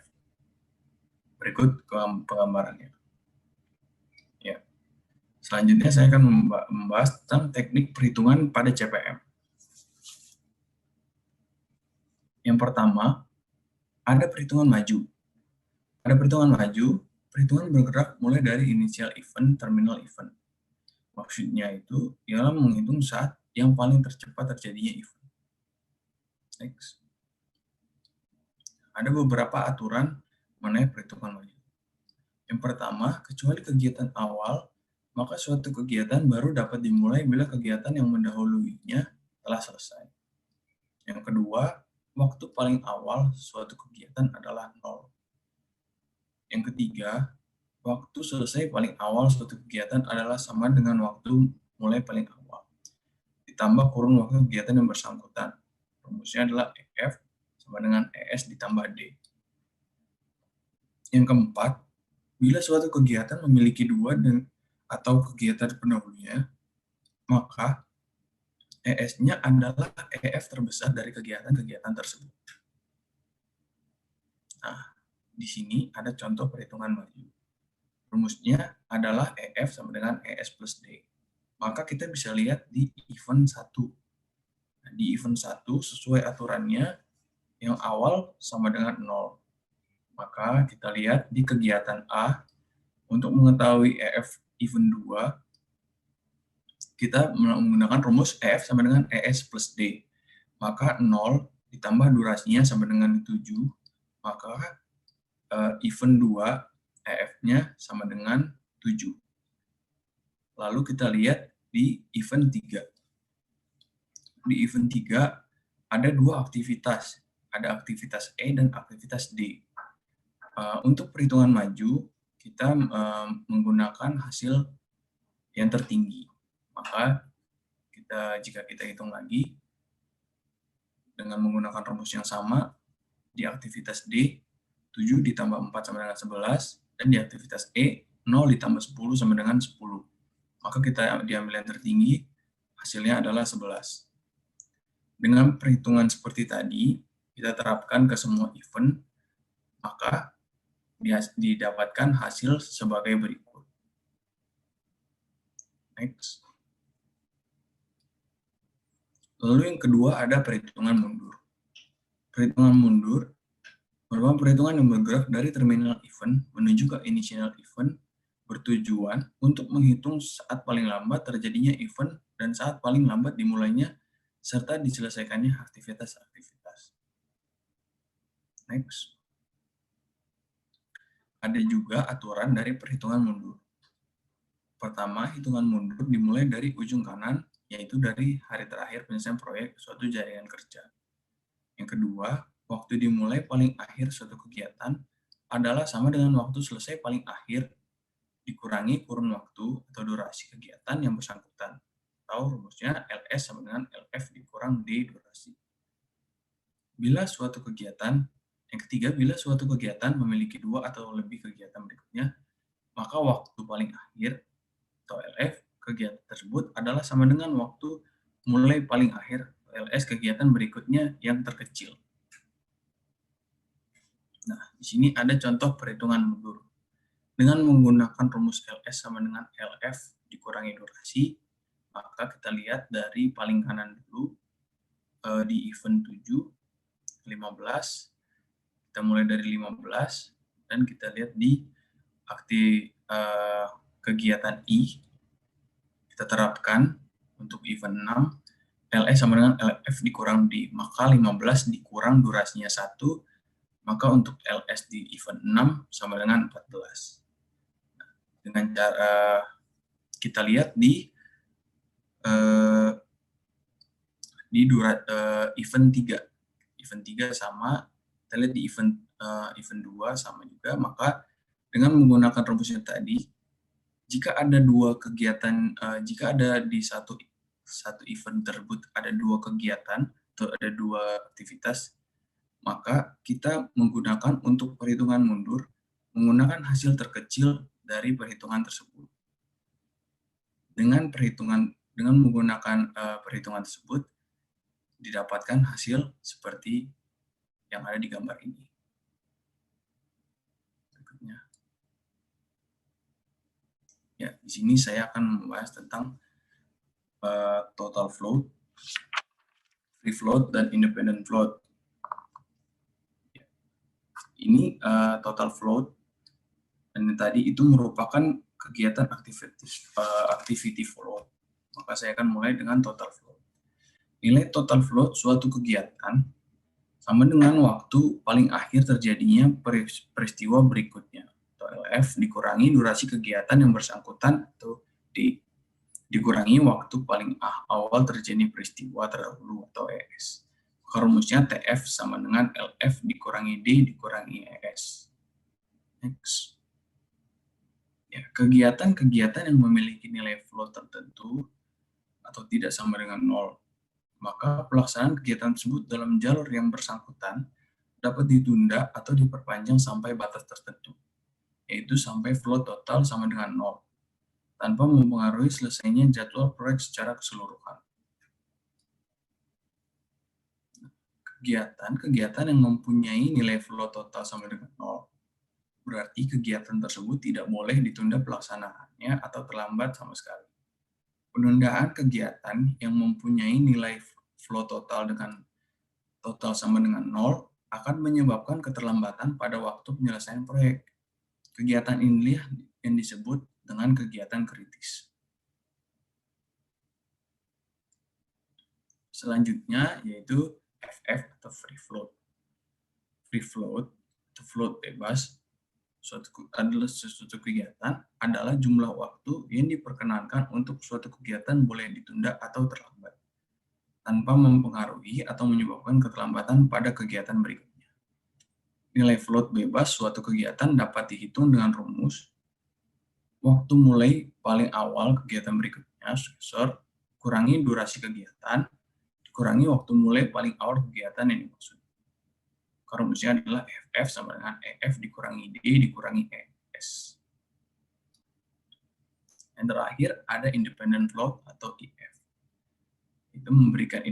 Berikut penggambarannya. Ya. Selanjutnya saya akan membahas tentang teknik perhitungan pada CPM. Yang pertama, ada perhitungan maju. Pada perhitungan maju, perhitungan bergerak mulai dari initial event, terminal event. Maksudnya itu ialah menghitung saat yang paling tercepat terjadinya event. Next. Ada beberapa aturan mengenai perhitungan maju. Yang pertama, kecuali kegiatan awal, maka suatu kegiatan baru dapat dimulai bila kegiatan yang mendahuluinya telah selesai. Yang kedua, waktu paling awal suatu kegiatan adalah 0. Yang ketiga, waktu selesai paling awal suatu kegiatan adalah sama dengan waktu mulai paling awal, ditambah kurun waktu kegiatan yang bersangkutan. Rumusnya adalah EF sama dengan ES ditambah D. Yang keempat, bila suatu kegiatan memiliki dua atau kegiatan pendahulunya, maka ES-nya adalah EF terbesar dari kegiatan-kegiatan tersebut. Nah, di sini ada contoh perhitungan maju. Rumusnya adalah EF sama dengan ES plus D. Maka kita bisa lihat di event 1. Nah, di event 1 sesuai aturannya, yang awal sama dengan 0. Maka kita lihat di kegiatan A, untuk mengetahui EF event 2, kita menggunakan rumus EF sama dengan ES plus D. Maka 0 ditambah durasinya sama dengan 7, maka event 2 EF-nya sama dengan 7. Lalu kita lihat di event 3. Di event 3 ada dua aktivitas. Ada aktivitas E dan aktivitas D. Untuk perhitungan maju, kita menggunakan hasil yang tertinggi. Maka jika kita hitung lagi, dengan menggunakan rumus yang sama, di aktivitas D, 7 ditambah 4 sama dengan 11, dan di aktivitas E, 0 ditambah 10 sama dengan 10. Maka kita diambil yang tertinggi, hasilnya adalah 11. Dengan perhitungan seperti tadi, kita terapkan ke semua event, maka didapatkan hasil sebagai berikut. Next. Lalu yang kedua ada perhitungan mundur. Perhitungan mundur merupakan perhitungan yang bergerak dari terminal event menuju ke initial event, bertujuan untuk menghitung saat paling lambat terjadinya event dan saat paling lambat dimulainya serta diselesaikannya aktivitas-aktivitas. Next. Ada juga aturan dari perhitungan mundur. Pertama, hitungan mundur dimulai dari ujung kanan, yaitu dari hari terakhir penyelesaian proyek suatu jaringan kerja. Yang kedua, waktu dimulai paling akhir suatu kegiatan adalah sama dengan waktu selesai paling akhir dikurangi kurun waktu atau durasi kegiatan yang bersangkutan. Atau rumusnya LS sama dengan LF dikurang D durasi. Yang ketiga, bila suatu kegiatan memiliki dua atau lebih kegiatan berikutnya, maka waktu paling akhir atau LF kegiatan tersebut adalah sama dengan waktu mulai paling akhir LS kegiatan berikutnya yang terkecil. Nah, di sini ada contoh perhitungan mundur. Dengan menggunakan rumus LS sama dengan LF dikurangi durasi, maka kita lihat dari paling kanan dulu, di event 7, 15, kita mulai dari 15, dan kita lihat di kegiatan I, kita terapkan untuk event 6, LS sama dengan LF dikurang D, maka 15 dikurang durasinya 1, maka untuk LS di event 6 sama dengan 14. Dengan cara kita lihat di event 3. Event 3 sama, kita lihat di event 2 sama juga, maka dengan menggunakan rumusnya tadi, jika ada dua kegiatan, jika ada di satu event tersebut ada dua kegiatan atau ada dua aktivitas, maka kita menggunakan untuk perhitungan mundur, menggunakan hasil terkecil dari perhitungan tersebut. Dengan menggunakan perhitungan tersebut, didapatkan hasil seperti yang ada di gambar ini. Berikutnya. Ya, di sini saya akan membahas tentang total float, free float, dan independent float. Ini total float Dan yang tadi itu merupakan kegiatan activity flow. Maka saya akan mulai dengan total flow. Nilai total flow suatu kegiatan sama dengan waktu paling akhir terjadinya peristiwa berikutnya, atau LF dikurangi durasi kegiatan yang bersangkutan, atau D dikurangi waktu paling awal terjadi peristiwa terdahulu, atau ES. Rumusnya TF sama dengan LF dikurangi D dikurangi ES. Next. Ya, kegiatan-kegiatan yang memiliki nilai flow tertentu atau tidak sama dengan 0, maka pelaksanaan kegiatan tersebut dalam jalur yang bersangkutan dapat ditunda atau diperpanjang sampai batas tertentu, yaitu sampai flow total sama dengan 0, tanpa mempengaruhi selesainya jadwal proyek secara keseluruhan. Kegiatan-kegiatan yang mempunyai nilai flow total sama dengan 0, berarti kegiatan tersebut tidak boleh ditunda pelaksanaannya atau terlambat sama sekali. Penundaan kegiatan yang mempunyai nilai flow total sama dengan 0 akan menyebabkan keterlambatan pada waktu penyelesaian proyek. Kegiatan inilah yang disebut dengan kegiatan kritis. Selanjutnya yaitu FF atau free float. Free float atau float bebas adalah suatu kegiatan adalah jumlah waktu yang diperkenankan untuk suatu kegiatan boleh ditunda atau terlambat, tanpa mempengaruhi atau menyebabkan keterlambatan pada kegiatan berikutnya. Nilai float bebas suatu kegiatan dapat dihitung dengan rumus waktu mulai paling awal kegiatan berikutnya, suksesor, kurangi durasi kegiatan, dikurangi waktu mulai paling awal kegiatan yang dimaksud. Rumusnya adalah FF sama dengan EF dikurangi D dikurangi ES. Yang terakhir ada independent float atau IF. Itu memberikan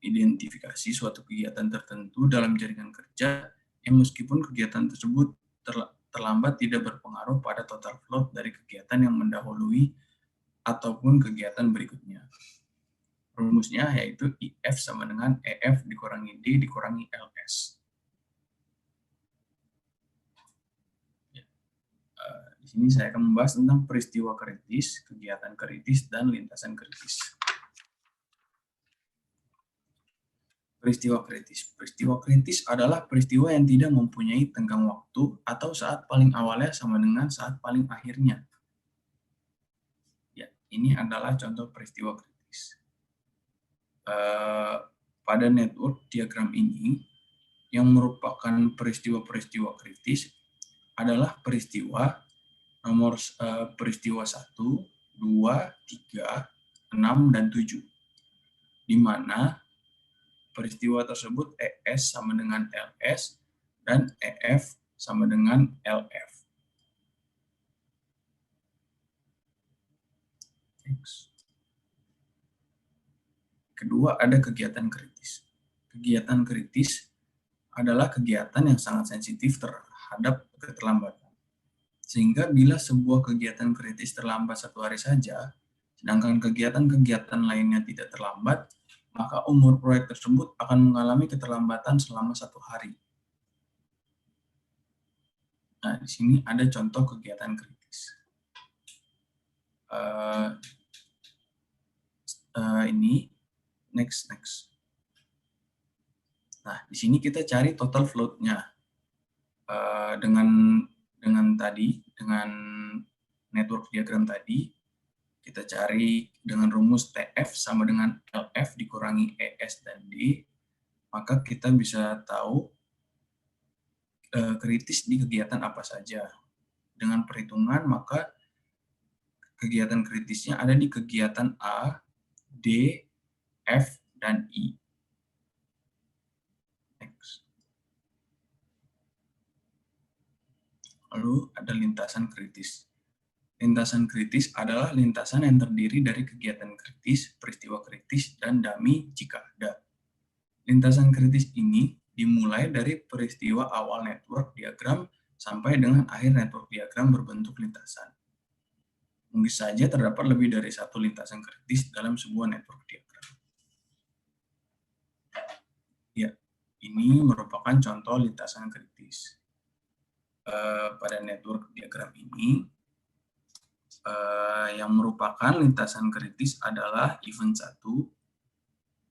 identifikasi suatu kegiatan tertentu dalam jaringan kerja yang meskipun kegiatan tersebut terlambat tidak berpengaruh pada total float dari kegiatan yang mendahului ataupun kegiatan berikutnya. Rumusnya yaitu IF sama dengan EF dikurangi D dikurangi LS. Di sini saya akan membahas tentang peristiwa kritis, kegiatan kritis, dan lintasan kritis. Peristiwa kritis. Peristiwa kritis adalah peristiwa yang tidak mempunyai tenggang waktu atau saat paling awalnya sama dengan saat paling akhirnya. Ya, ini adalah contoh peristiwa kritis. Pada network diagram ini, yang merupakan peristiwa-peristiwa kritis adalah peristiwa peristiwa 1, 2, 3, 6, dan 7, di mana peristiwa tersebut ES sama dengan LS dan EF sama dengan LF. Next. Kedua, ada kegiatan kritis. Kegiatan kritis adalah kegiatan yang sangat sensitif terhadap keterlambatan. Sehingga bila sebuah kegiatan kritis terlambat 1 hari saja, sedangkan kegiatan-kegiatan lainnya tidak terlambat, maka umur proyek tersebut akan mengalami keterlambatan selama 1 hari. Nah, di sini ada contoh kegiatan kritis. Ini next. Nah, di sini kita cari total float-nya dengan network diagram tadi, kita cari dengan rumus TF sama dengan LF dikurangi ES dan D, maka kita bisa tahu kritis di kegiatan apa saja. Dengan perhitungan, maka kegiatan kritisnya ada di kegiatan A, D, F, dan I. Next. Lalu ada lintasan kritis. Lintasan kritis adalah lintasan yang terdiri dari kegiatan kritis, peristiwa kritis, dan dummy jika ada. Lintasan kritis ini dimulai dari peristiwa awal network diagram sampai dengan akhir network diagram berbentuk lintasan. Mungkin saja terdapat lebih dari satu lintasan kritis dalam sebuah network diagram. Ya, ini merupakan contoh lintasan kritis. pada network diagram ini, yang merupakan lintasan kritis adalah event 1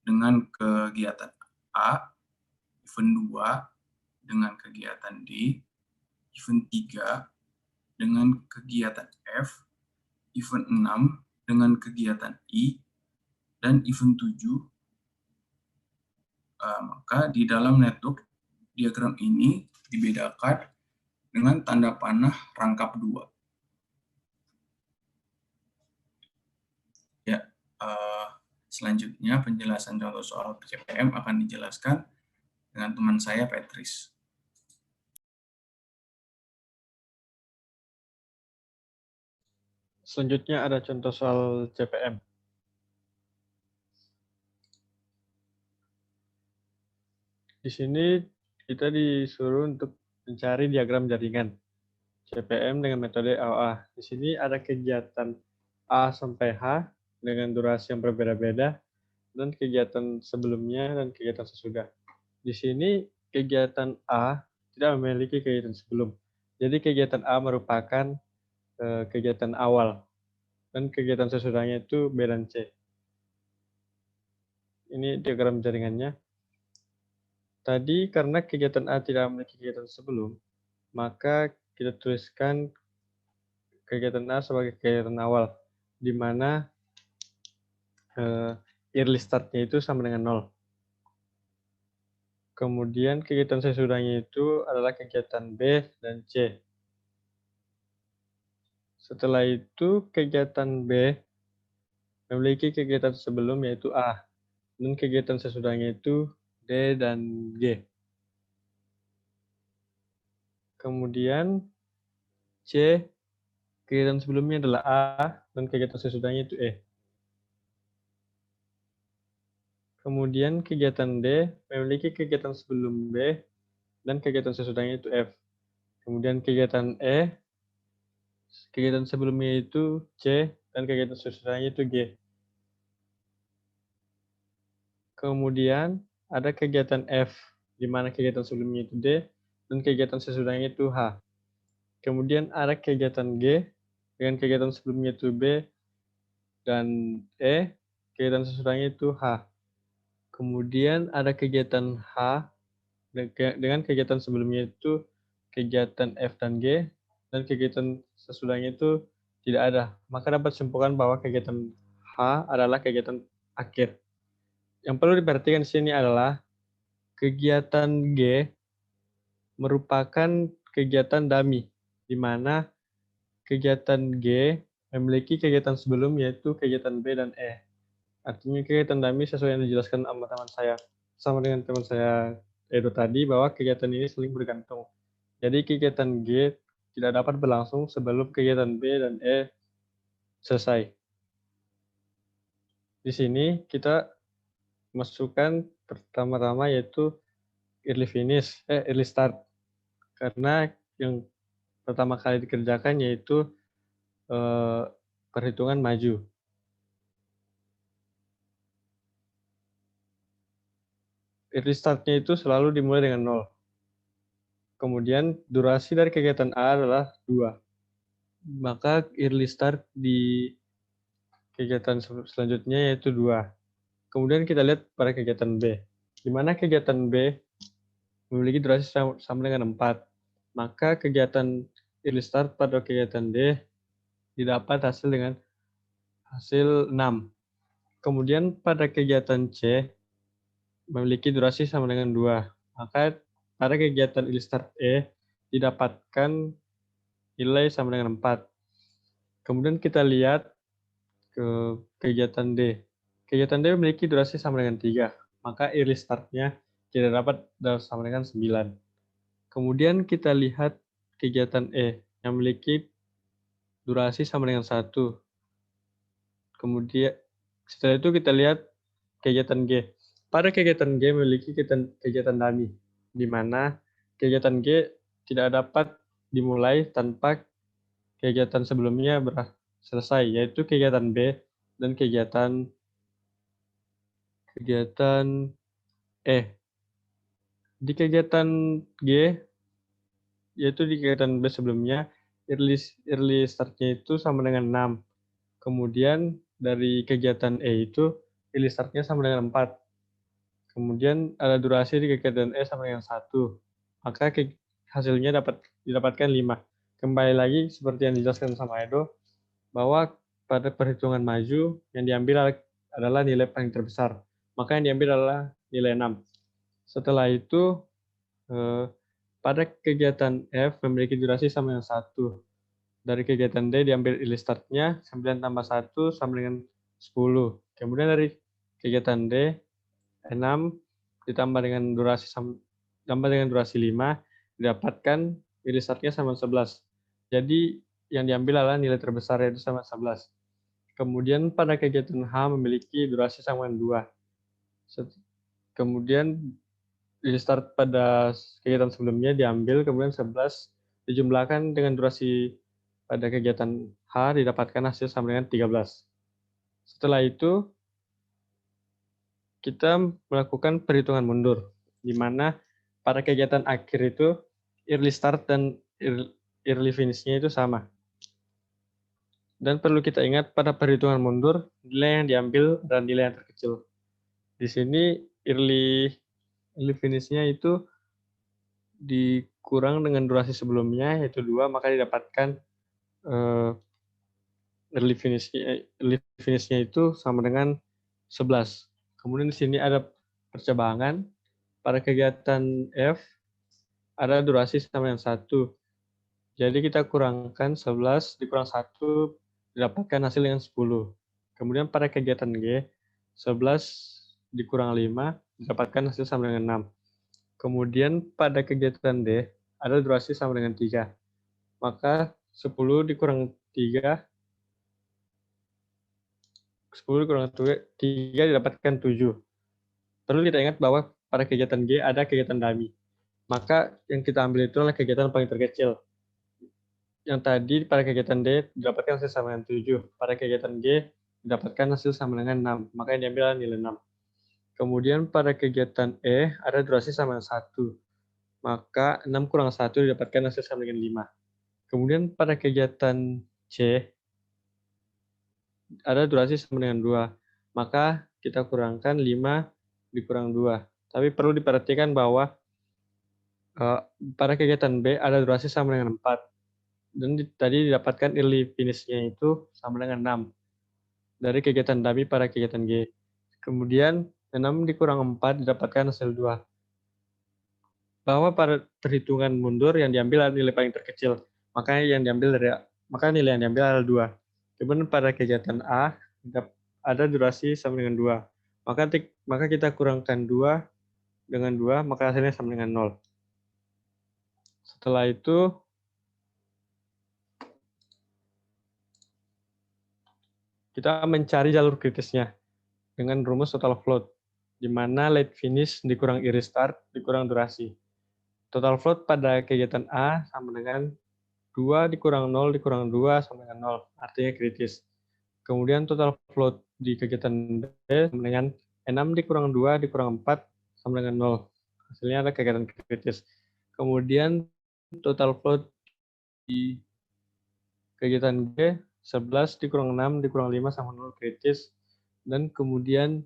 dengan kegiatan A, event 2 dengan kegiatan D, event 3 dengan kegiatan F, event 6 dengan kegiatan I, dan event 7. Maka di dalam network diagram ini dibedakan dengan tanda panah rangkap 2. Ya, selanjutnya penjelasan contoh soal CPM akan dijelaskan dengan teman saya, Petris. Selanjutnya ada contoh soal CPM. Di sini kita disuruh untuk mencari diagram jaringan CPM dengan metode AOA. Di sini ada kegiatan A sampai H dengan durasi yang berbeda-beda dan kegiatan sebelumnya dan kegiatan sesudah. Di sini kegiatan A tidak memiliki kegiatan sebelum. Jadi kegiatan A merupakan kegiatan awal dan kegiatan sesudahnya itu B dan C. Ini diagram jaringannya. Tadi karena kegiatan A tidak memiliki kegiatan sebelum, maka kita tuliskan kegiatan A sebagai kegiatan awal, di mana early start-nya itu sama dengan 0. Kemudian kegiatan sesudahnya itu adalah kegiatan B dan C. Setelah itu kegiatan B memiliki kegiatan sebelum yaitu A, dan kegiatan sesudahnya itu D dan G. Kemudian C, kegiatan sebelumnya adalah A, dan kegiatan sesudahnya itu E. Kemudian kegiatan D memiliki kegiatan sebelum B, dan kegiatan sesudahnya itu F. Kemudian kegiatan E, kegiatan sebelumnya itu C, dan kegiatan sesudahnya itu G. Kemudian ada kegiatan F, di mana kegiatan sebelumnya itu D, dan kegiatan sesudahnya itu H. Kemudian ada kegiatan G, dengan kegiatan sebelumnya itu B, dan E, kegiatan sesudahnya itu H. Kemudian ada kegiatan H, dengan kegiatan sebelumnya itu kegiatan F dan G, dan kegiatan sesudahnya itu tidak ada. Maka dapat disimpulkan bahwa kegiatan H adalah kegiatan akhir. Yang perlu diperhatikan di sini adalah kegiatan G merupakan kegiatan dummy, di mana kegiatan G memiliki kegiatan sebelum yaitu kegiatan B dan E. Artinya kegiatan dummy sesuai yang dijelaskan sama teman saya, sama dengan teman saya Edo tadi, bahwa kegiatan ini saling bergantung. Jadi kegiatan G tidak dapat berlangsung sebelum kegiatan B dan E selesai. Di sini kita masukkan pertama-tama yaitu early start. Karena yang pertama kali dikerjakan yaitu perhitungan maju. Early start-nya itu selalu dimulai dengan 0. Kemudian durasi dari kegiatan A adalah 2. Maka early start di kegiatan selanjutnya yaitu 2. Kemudian kita lihat pada kegiatan B, di mana kegiatan B memiliki durasi sama dengan 4. Maka kegiatan early start pada kegiatan D didapat hasil dengan hasil 6. Kemudian pada kegiatan C memiliki durasi sama dengan 2. Maka pada kegiatan early start E didapatkan nilai sama dengan 4. Kemudian kita lihat ke kegiatan D. Kegiatan D memiliki durasi sama dengan 3. Maka early start-nya tidak dapat sama dengan 9. Kemudian kita lihat kegiatan E yang memiliki durasi sama dengan 1. Kemudian setelah itu kita lihat kegiatan G. Pada kegiatan G memiliki kegiatan dummy, di mana kegiatan G tidak dapat dimulai tanpa kegiatan sebelumnya selesai, yaitu kegiatan B dan kegiatan E. Di kegiatan G yaitu di kegiatan B sebelumnya, early start-nya itu sama dengan 6. Kemudian dari kegiatan E itu early start-nya sama dengan 4. Kemudian ada durasi di kegiatan E sama dengan 1. Maka hasilnya didapatkan 5. Kembali lagi seperti yang dijelaskan sama Edo, bahwa pada perhitungan maju yang diambil adalah nilai paling terbesar. Maka yang diambil adalah nilai 6. Setelah itu, pada kegiatan F memiliki durasi sama dengan 1. Dari kegiatan D diambil early start-nya, 9 tambah 1 sama dengan 10. Kemudian dari kegiatan D, 6 ditambah dengan durasi 5, didapatkan early start-nya sama 11. Jadi yang diambil adalah nilai terbesar, yaitu sama 11. Kemudian pada kegiatan H memiliki durasi sama dengan 2. Kemudian early start pada kegiatan sebelumnya diambil, kemudian 11 dijumlahkan dengan durasi pada kegiatan H didapatkan hasil sama dengan 13. Setelah itu, kita melakukan perhitungan mundur, di mana pada kegiatan akhir itu early start dan early finish-nya itu sama. Dan perlu kita ingat pada perhitungan mundur, nilai yang diambil dan nilai yang terkecil. Di sini early finish-nya itu dikurang dengan durasi sebelumnya, yaitu 2, maka didapatkan early finish-nya itu sama dengan 11. Kemudian di sini ada percabangan. Pada kegiatan F ada durasi sama dengan 1. Jadi kita kurangkan 11 dikurang 1 didapatkan hasil dengan 10. Kemudian pada kegiatan G, 11 dikurang 5 didapatkan hasil sama dengan 6. Kemudian pada kegiatan D ada durasi sama dengan 3. Maka 10 dikurang 3 didapatkan 7. Perlu kita ingat bahwa pada kegiatan G ada kegiatan dummy. Maka yang kita ambil itu adalah kegiatan paling terkecil. Yang tadi pada kegiatan D didapatkan hasil sama dengan 7. Pada kegiatan G didapatkan hasil sama dengan 6. Maka yang diambil adalah nilai 6. Kemudian pada kegiatan E ada durasi sama dengan 1. Maka 6 kurang 1 didapatkan hasil sama dengan 5. Kemudian pada kegiatan C ada durasi sama dengan 2. Maka kita kurangkan 5 dikurang 2. Tapi perlu diperhatikan bahwa pada kegiatan B ada durasi sama dengan 4. Dan tadi didapatkan early finish-nya itu sama dengan 6. Dari kegiatan dummy pada kegiatan G. Kemudian 6 dikurang 4 didapatkan hasil 2. Bahwa pada perhitungan mundur yang diambil adalah nilai paling terkecil. Maka nilai yang diambil adalah 2. Kemudian pada kegiatan A ada durasi sama dengan 2. Maka kita kurangkan 2 dengan 2, maka hasilnya sama dengan 0. Setelah itu kita mencari jalur kritisnya dengan rumus total float, di mana late finish dikurang early start dikurang durasi. Total float pada kegiatan A sama dengan 2 dikurang 0 dikurang 2 sama dengan 0, artinya kritis. Kemudian total float di kegiatan B sama dengan 6 dikurang 2 dikurang 4 sama dengan 0. Hasilnya ada kegiatan kritis. Kemudian total float di kegiatan B 11 dikurang 6 dikurang 5 sama 0 kritis. Dan kemudian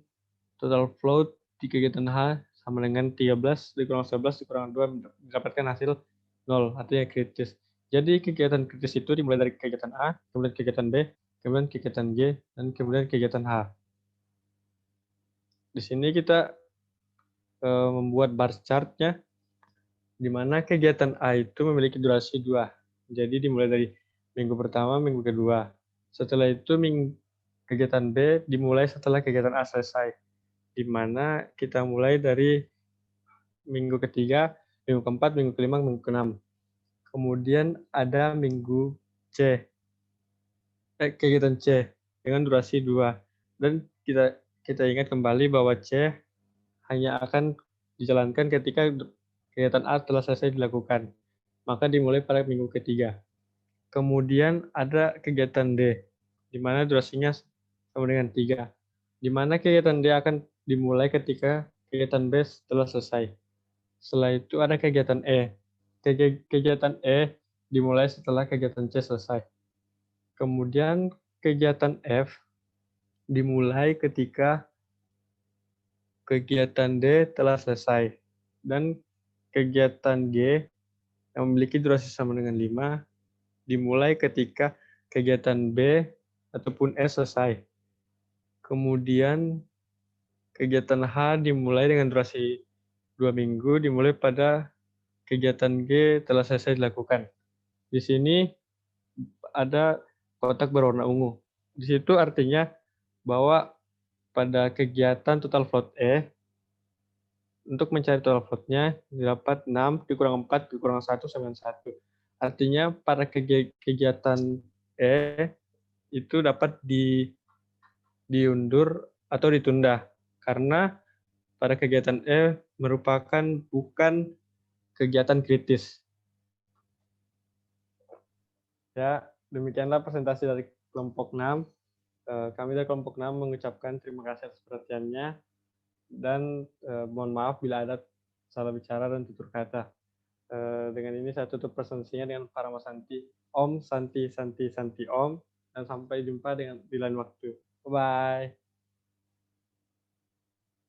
total float di kegiatan H sama dengan 13 dikurang 11 dikurang 2 mendapatkan hasil 0, artinya kritis. Jadi kegiatan kritis itu dimulai dari kegiatan A, kemudian kegiatan B, kemudian kegiatan G, dan kemudian kegiatan H. Di sini kita membuat bar chart-nya, di mana kegiatan A itu memiliki durasi 2. Jadi dimulai dari minggu pertama, minggu kedua. Setelah itu kegiatan B dimulai setelah kegiatan A selesai, di mana kita mulai dari minggu ketiga, minggu keempat, minggu kelima, minggu keenam. Kemudian ada minggu C, kegiatan C dengan durasi 2. Dan kita ingat kembali bahwa C hanya akan dijalankan ketika kegiatan A telah selesai dilakukan. Maka dimulai pada minggu ketiga. Kemudian ada kegiatan D, di mana durasinya sama dengan 3. Di mana kegiatan D akan dimulai ketika kegiatan B telah selesai. Setelah itu ada kegiatan E. kegiatan E dimulai setelah kegiatan C selesai. Kemudian kegiatan F dimulai ketika kegiatan D telah selesai. Dan kegiatan G yang memiliki durasi sama dengan 5 dimulai ketika kegiatan B ataupun E selesai. Kemudian kegiatan H dimulai dengan durasi 2 minggu, dimulai pada kegiatan G telah selesai dilakukan. Di sini ada kotak berwarna ungu. Di situ artinya bahwa pada kegiatan total float E, untuk mencari total float-nya didapat 6 dikurang 4 dikurang 1 sama dengan 1. Artinya pada kegiatan E itu dapat diundur atau ditunda karena pada kegiatan E merupakan bukan kegiatan kritis. Ya, demikianlah presentasi dari kelompok 6. Kami dari kelompok 6 mengucapkan terima kasih atas perhatiannya dan mohon maaf bila ada salah bicara dan tutur kata. Dengan ini saya tutup presentasinya dengan Paramasanti. Om Santi Santi Santi Om, dan sampai jumpa di lain waktu. Bye-bye.